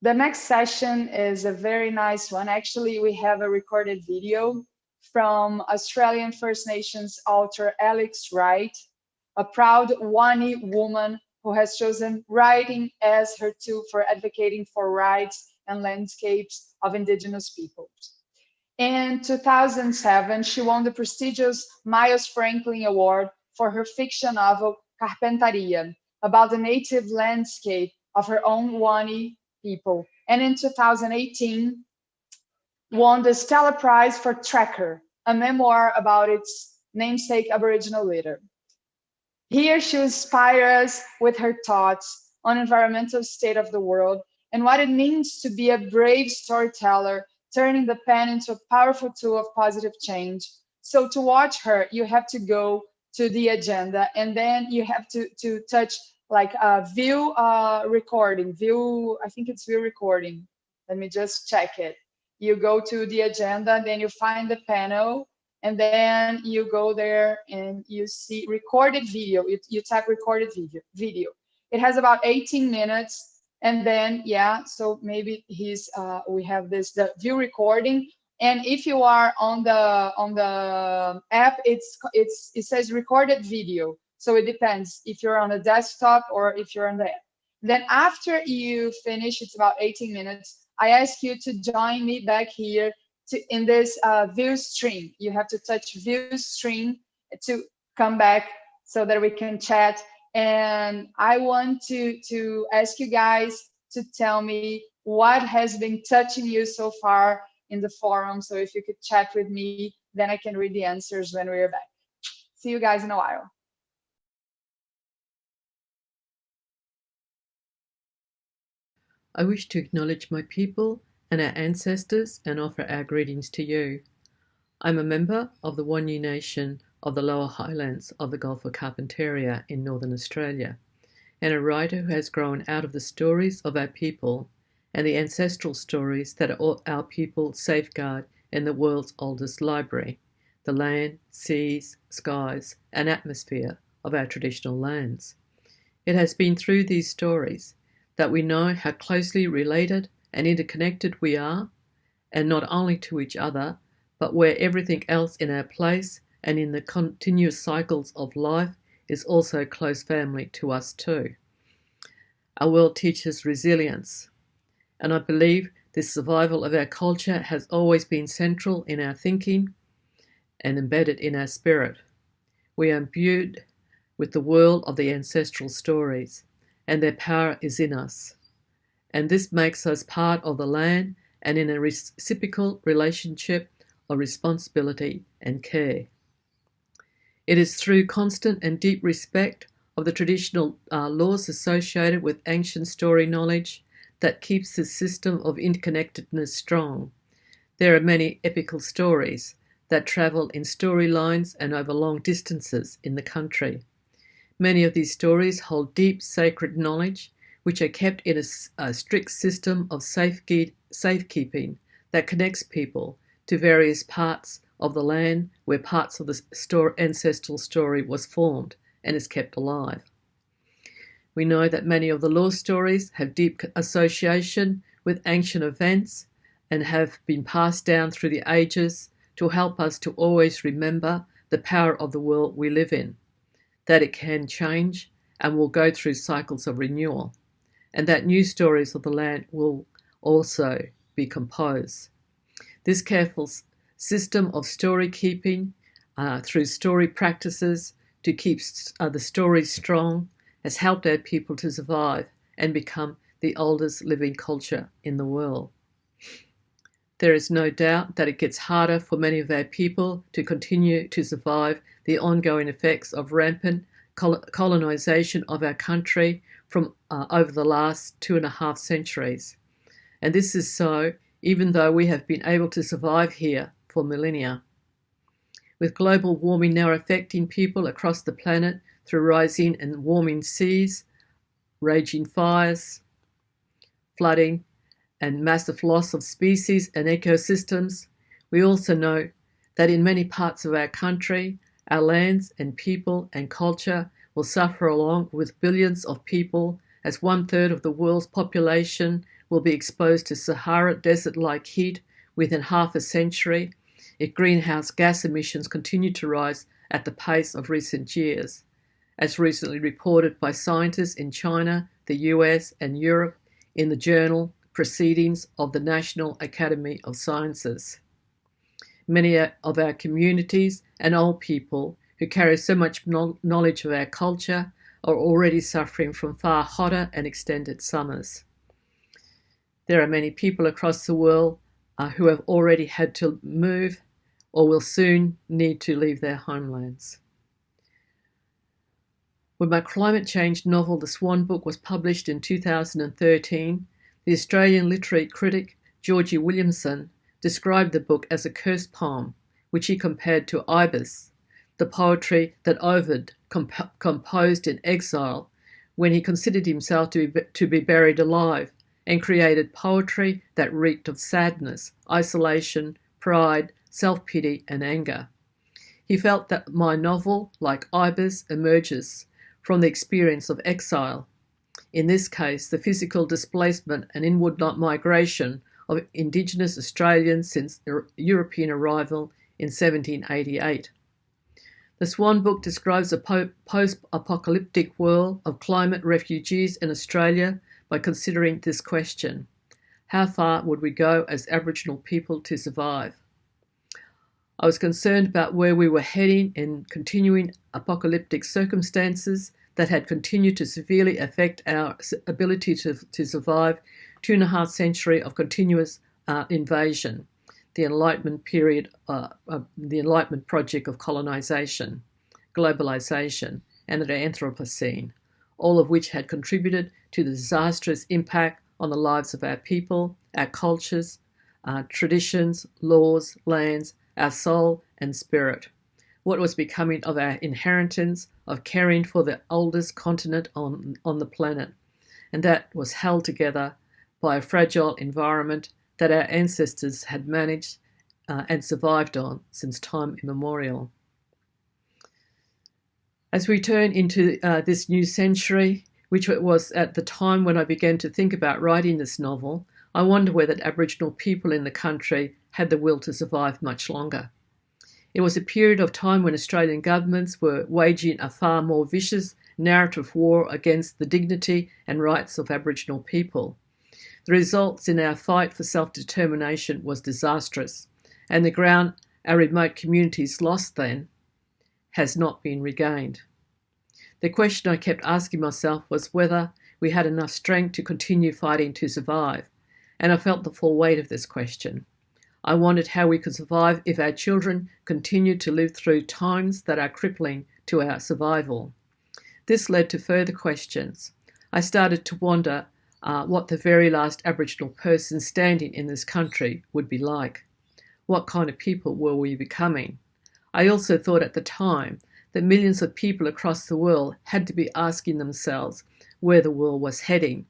The next session is a very nice one. Actually, we have a recorded video from Australian First Nations author Alexis Wright, a proud Wani woman who has chosen writing as her tool for advocating for rights and landscapes of Indigenous peoples. In 2007, she won the prestigious Miles Franklin Award for her fiction novel Carpentaria, about the native landscape of her own Wani people. And in 2018, won the Stella Prize for Tracker, a memoir about its namesake Aboriginal leader. Here she inspires us with her thoughts on environmental state of the world and what it means to be a brave storyteller, turning the pen into a powerful tool of positive change. So to watch her, you have to go to the agenda and then you have to touch like view recording, I think it's view recording. Let me just check it. You go to the agenda, then you find the panel, and then you go there and you see recorded video. You type recorded video. It has about 18 minutes, and then yeah, so maybe we have the view recording. And if you are on the app, it says recorded video. So it depends if you're on a desktop or if you're on the app. Then after you finish, it's about 18 minutes. I ask you to join me back here in this view stream. You have to touch view stream to come back so that we can chat. And I want to ask you guys to tell me what has been touching you so far in the forum. So if you could chat with me, then I can read the answers when we're back. See you guys in a while. I wish to acknowledge my people and our ancestors and offer our greetings to you. I'm a member of the Wanyee Nation of the Lower Highlands of the Gulf of Carpentaria in Northern Australia, and a writer who has grown out of the stories of our people and the ancestral stories that our people safeguard in the world's oldest library, the land, seas, skies, and atmosphere of our traditional lands. It has been through these stories that we know how closely related and interconnected we are, and not only to each other, but where everything else in our place and in the continuous cycles of life is also close family to us too. Our world teaches resilience, and I believe the survival of our culture has always been central in our thinking and embedded in our spirit. We are imbued with the world of the ancestral stories, and their power is in us. And this makes us part of the land and in a reciprocal relationship of responsibility and care. It is through constant and deep respect of the traditional laws associated with ancient story knowledge that keeps this system of interconnectedness strong. There are many epical stories that travel in storylines and over long distances in the country. Many of these stories hold deep sacred knowledge, which are kept in a strict system of safekeeping that connects people to various parts of the land where parts of the ancestral story was formed and is kept alive. We know that many of the law stories have deep association with ancient events and have been passed down through the ages to help us to always remember the power of the world we live in, that it can change and will go through cycles of renewal, and that new stories of the land will also be composed. This careful system of story keeping through story practices to keep the stories strong has helped our people to survive and become the oldest living culture in the world. There is no doubt that it gets harder for many of our people to continue to survive the ongoing effects of rampant colonisation of our country from over the last 2.5 centuries. And this is so even though we have been able to survive here for millennia. With global warming now affecting people across the planet through rising and warming seas, raging fires, flooding, and massive loss of species and ecosystems, we also know that in many parts of our country, our lands and people and culture will suffer along with billions of people, as 1/3 of the world's population will be exposed to Sahara desert-like heat within half a century if greenhouse gas emissions continue to rise at the pace of recent years, as recently reported by scientists in China, the US, and Europe in the journal Proceedings of the National Academy of Sciences. Many of our communities and old people who carry so much knowledge of our culture are already suffering from far hotter and extended summers. There are many people across the world who have already had to move or will soon need to leave their homelands. When my climate change novel, The Swan book, was published in 2013, the Australian literary critic Georgie Williamson described the book as a cursed poem, which he compared to Ibis, the poetry that Ovid composed in exile when he considered himself to be buried alive, and created poetry that reeked of sadness, isolation, pride, self-pity, and anger. He felt that my novel, like Ibis, emerges from the experience of exile, in this case the physical displacement and inward migration of Indigenous Australians since European arrival in 1788. The Swan book describes a post-apocalyptic world of climate refugees in Australia by considering this question: how far would we go as Aboriginal people to survive? I was concerned about where we were heading in continuing apocalyptic circumstances that had continued to severely affect our ability to survive 2.5 centuries of continuous invasion, the Enlightenment period, the Enlightenment project of colonisation, globalisation, and the Anthropocene, all of which had contributed to the disastrous impact on the lives of our people, our cultures, traditions, laws, lands, our soul and spirit. What was becoming of our inheritance of caring for the oldest continent on the planet, and that was held together by a fragile environment that our ancestors had managed and survived on since time immemorial. As we turn into this new century, which was at the time when I began to think about writing this novel, I wonder whether Aboriginal people in the country had the will to survive much longer. It was a period of time when Australian governments were waging a far more vicious narrative war against the dignity and rights of Aboriginal people. The results in our fight for self-determination was disastrous, and the ground our remote communities lost then has not been regained. The question I kept asking myself was whether we had enough strength to continue fighting to survive, and I felt the full weight of this question. I wondered how we could survive if our children continued to live through times that are crippling to our survival. This led to further questions. I started to wonder what the very last Aboriginal person standing in this country would be like. What kind of people were we becoming? I also thought at the time that millions of people across the world had to be asking themselves where the world was heading.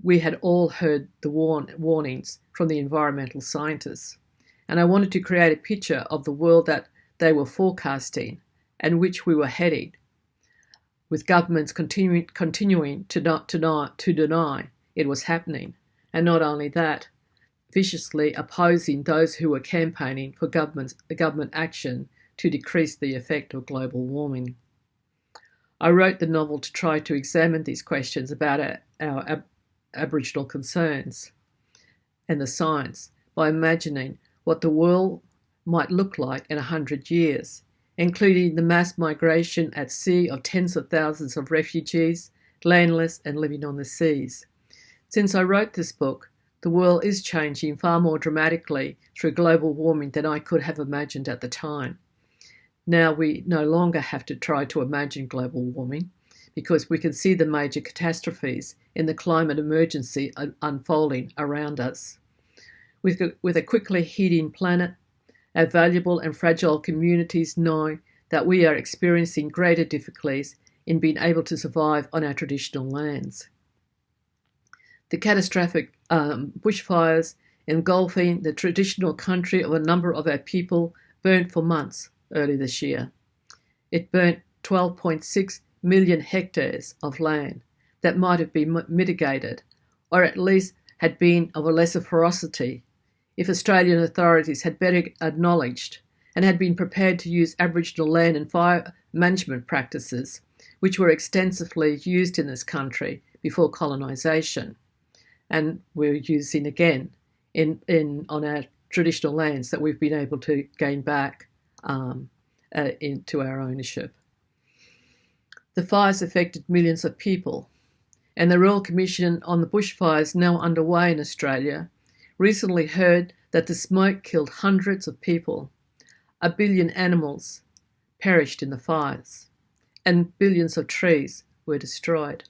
We had all heard the warnings from the environmental scientists, and I wanted to create a picture of the world that they were forecasting and which we were heading, with governments continuing to deny it was happening, and not only that, viciously opposing those who were campaigning for government action to decrease the effect of global warming. I wrote the novel to try to examine these questions about our Aboriginal concerns and the science by imagining what the world might look like in 100 years, including the mass migration at sea of tens of thousands of refugees, landless and living on the seas. Since I wrote this book, the world is changing far more dramatically through global warming than I could have imagined at the time. Now we no longer have to try to imagine global warming because we can see the major catastrophes in the climate emergency unfolding around us. With a quickly heating planet, our valuable and fragile communities know that we are experiencing greater difficulties in being able to survive on our traditional lands. The catastrophic bushfires engulfing the traditional country of a number of our people burnt for months early this year. It burnt 12.6 million hectares of land that might have been mitigated, or at least had been of a lesser ferocity if Australian authorities had better acknowledged and had been prepared to use Aboriginal land and fire management practices, which were extensively used in this country before colonisation, and we're using again on our traditional lands that we've been able to gain back into our ownership. The fires affected millions of people, and the Royal Commission on the Bushfires, now underway in Australia, recently heard that the smoke killed hundreds of people, 1 billion animals perished in the fires, and billions of trees were destroyed.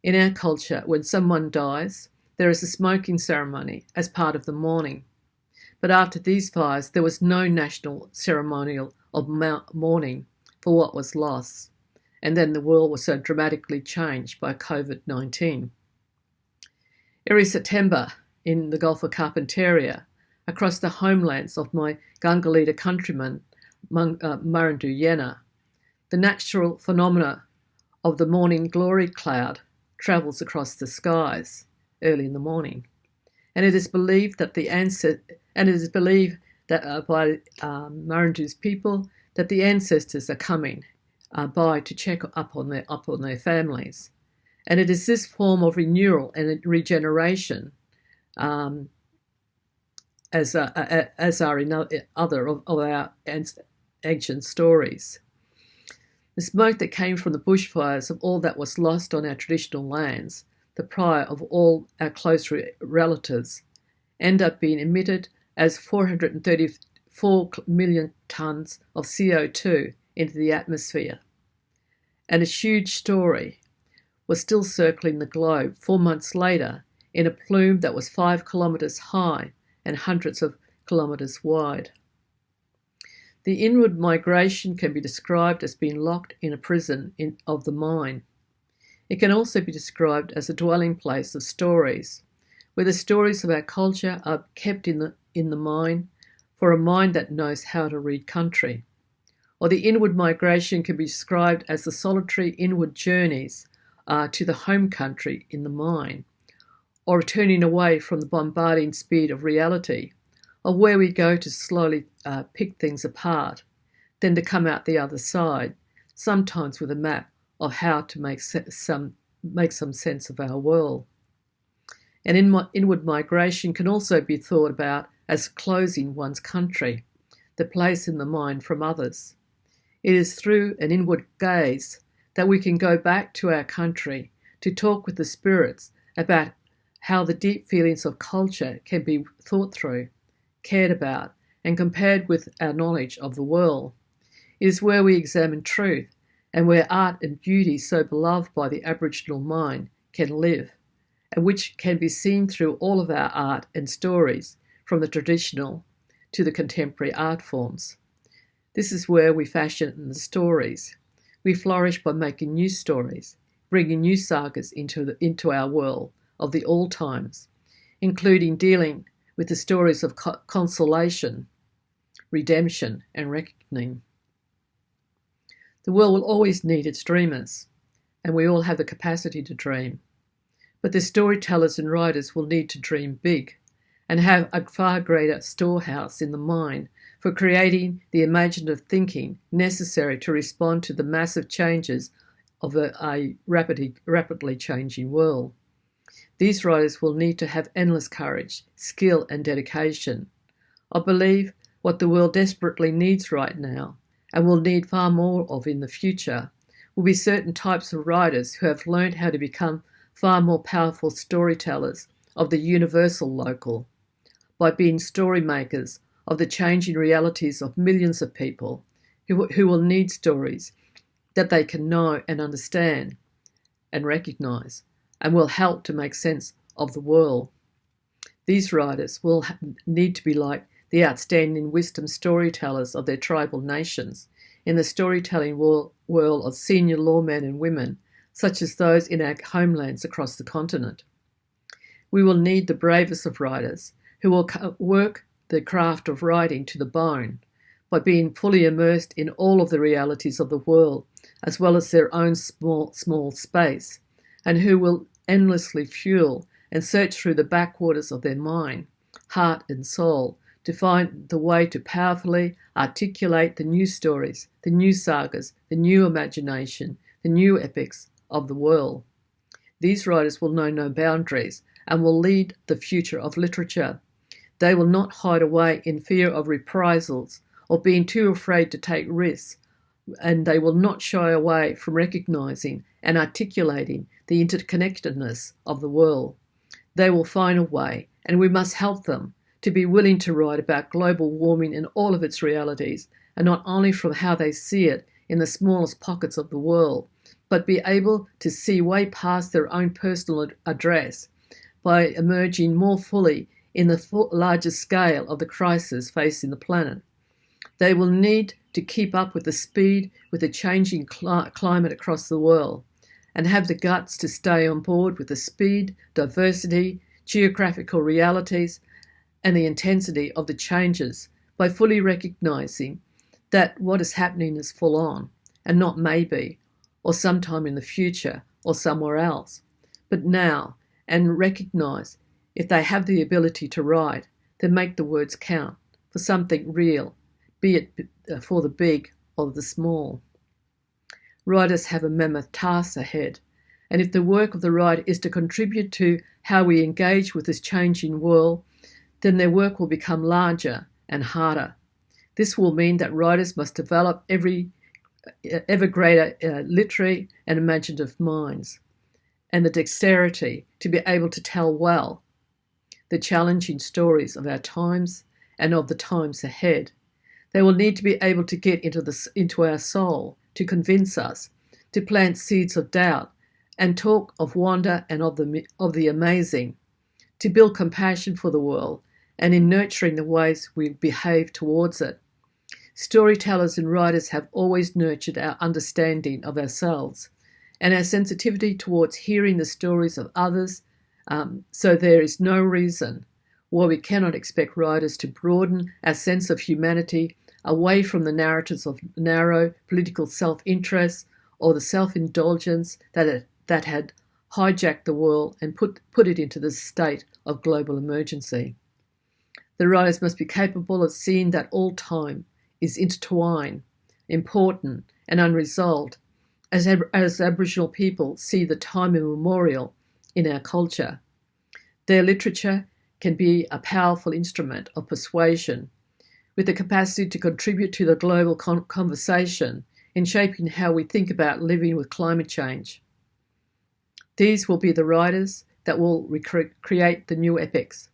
In our culture, when someone dies, there is a smoking ceremony as part of the mourning. But after these fires, there was no national ceremonial of mourning for what was lost, and then the world was so dramatically changed by COVID-19. Every September in the Gulf of Carpentaria, across the homelands of my Gungalita countrymen, Murrindu Yenna, the natural phenomena of the morning glory cloud travels across the skies early in the morning, and it is believed that by Murrindu's people that the ancestors are coming by to check up on their families, and it is this form of renewal and regeneration, as are in other of our ancient stories. The smoke that came from the bushfires of all that was lost on our traditional lands, the pride of all our close relatives, end up being emitted as 434 million tonnes of CO2 into the atmosphere. And a huge story was still circling the globe 4 months later in a plume that was 5 kilometres high and hundreds of kilometres wide. The inward migration can be described as being locked in a prison of the mind. It can also be described as a dwelling place of stories, where the stories of our culture are kept in the mind for a mind that knows how to read country. Or the inward migration can be described as the solitary inward journeys to the home country in the mind, or turning away from the bombarding speed of reality, of where we go to slowly pick things apart, then to come out the other side, sometimes with a map of how to make some sense of our world. And inward migration can also be thought about as closing one's country, the place in the mind from others. It is through an inward gaze that we can go back to our country to talk with the spirits about how the deep feelings of culture can be thought through, cared about, and compared with our knowledge of the world. It is where we examine truth and where art and beauty so beloved by the Aboriginal mind can live, and which can be seen through all of our art and stories, from the traditional to the contemporary art forms. This is where we fashion the stories. We flourish by making new stories, bringing new sagas into our world of the all times, including dealing with the stories of consolation, redemption, and reckoning. The world will always need its dreamers, and we all have the capacity to dream. But the storytellers and writers will need to dream big and have a far greater storehouse in the mind for creating the imaginative thinking necessary to respond to the massive changes of a rapidly changing world. These writers will need to have endless courage, skill, and dedication. I believe what the world desperately needs right now, and will need far more of in the future, will be certain types of writers who have learned how to become far more powerful storytellers of the universal local, by being story makers of the changing realities of millions of people who will need stories that they can know and understand and recognise, and will help to make sense of the world. These writers will need to be like the outstanding wisdom storytellers of their tribal nations in the storytelling world of senior lawmen and women, such as those in our homelands across the continent. We will need the bravest of writers who will work the craft of writing to the bone by being fully immersed in all of the realities of the world, as well as their own small space, and who will endlessly fuel and search through the backwaters of their mind, heart and soul to find the way to powerfully articulate the new stories, the new sagas, the new imagination, the new epics of the world. These writers will know no boundaries and will lead the future of literature. They will not hide away in fear of reprisals or being too afraid to take risks, and they will not shy away from recognizing and articulating the interconnectedness of the world. They will find a way, and we must help them to be willing to write about global warming in all of its realities, and not only from how they see it in the smallest pockets of the world, but be able to see way past their own personal address by emerging more fully in the larger scale of the crisis facing the planet. They will need to keep up with the speed with the changing climate across the world and have the guts to stay on board with the speed, diversity, geographical realities, and the intensity of the changes by fully recognizing that what is happening is full on and not maybe or sometime in the future or somewhere else, but now, and recognize if they have the ability to write, then make the words count for something real, be it for the big or the small. Writers have a mammoth task ahead, and if the work of the writer is to contribute to how we engage with this changing world, then their work will become larger and harder. This will mean that writers must develop ever greater literary and imaginative minds, and the dexterity to be able to tell well the challenging stories of our times and of the times ahead. They will need to be able to get into our soul, to convince us, to plant seeds of doubt, and talk of wonder and of the amazing, to build compassion for the world, and in nurturing the ways we behave towards it. Storytellers and writers have always nurtured our understanding of ourselves and our sensitivity towards hearing the stories of others, so there is no reason why we cannot expect writers to broaden our sense of humanity away from the narratives of narrow political self-interest or the self-indulgence that had hijacked the world and put it into the state of global emergency. The writers must be capable of seeing that all time is intertwined, important, and unresolved, as Aboriginal people see the time immemorial in our culture. Their literature can be a powerful instrument of persuasion, with the capacity to contribute to the global conversation in shaping how we think about living with climate change. These will be the writers that will create the new epics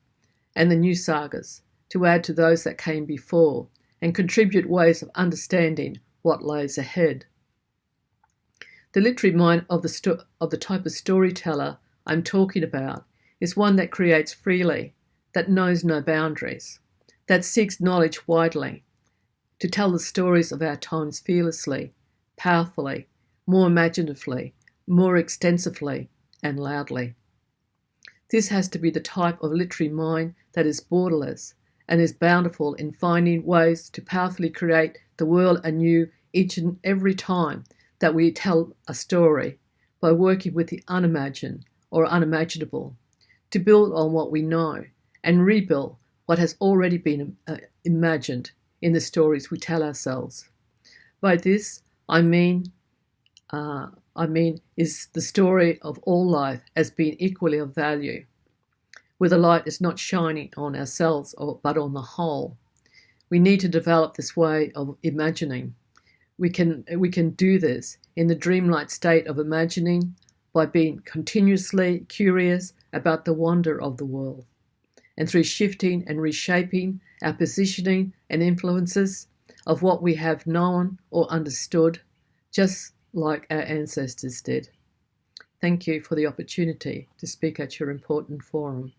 and the new sagas to add to those that came before and contribute ways of understanding what lies ahead. The literary mind of the type of storyteller I'm talking about is one that creates freely, that knows no boundaries, that seeks knowledge widely, to tell the stories of our times fearlessly, powerfully, more imaginatively, more extensively, and loudly. This has to be the type of literary mind that is borderless and is bountiful in finding ways to powerfully create the world anew each and every time that we tell a story by working with the unimagined or unimaginable, to build on what we know and rebuild what has already been imagined in the stories we tell ourselves. By this, I mean is the story of all life as being equally of value, where the light is not shining on ourselves but on the whole. We need to develop this way of imagining. We can do this in the dreamlike state of imagining by being continuously curious about the wonder of the world, and through shifting and reshaping our positioning and influences of what we have known or understood, just like our ancestors did. Thank you for the opportunity to speak at your important forum.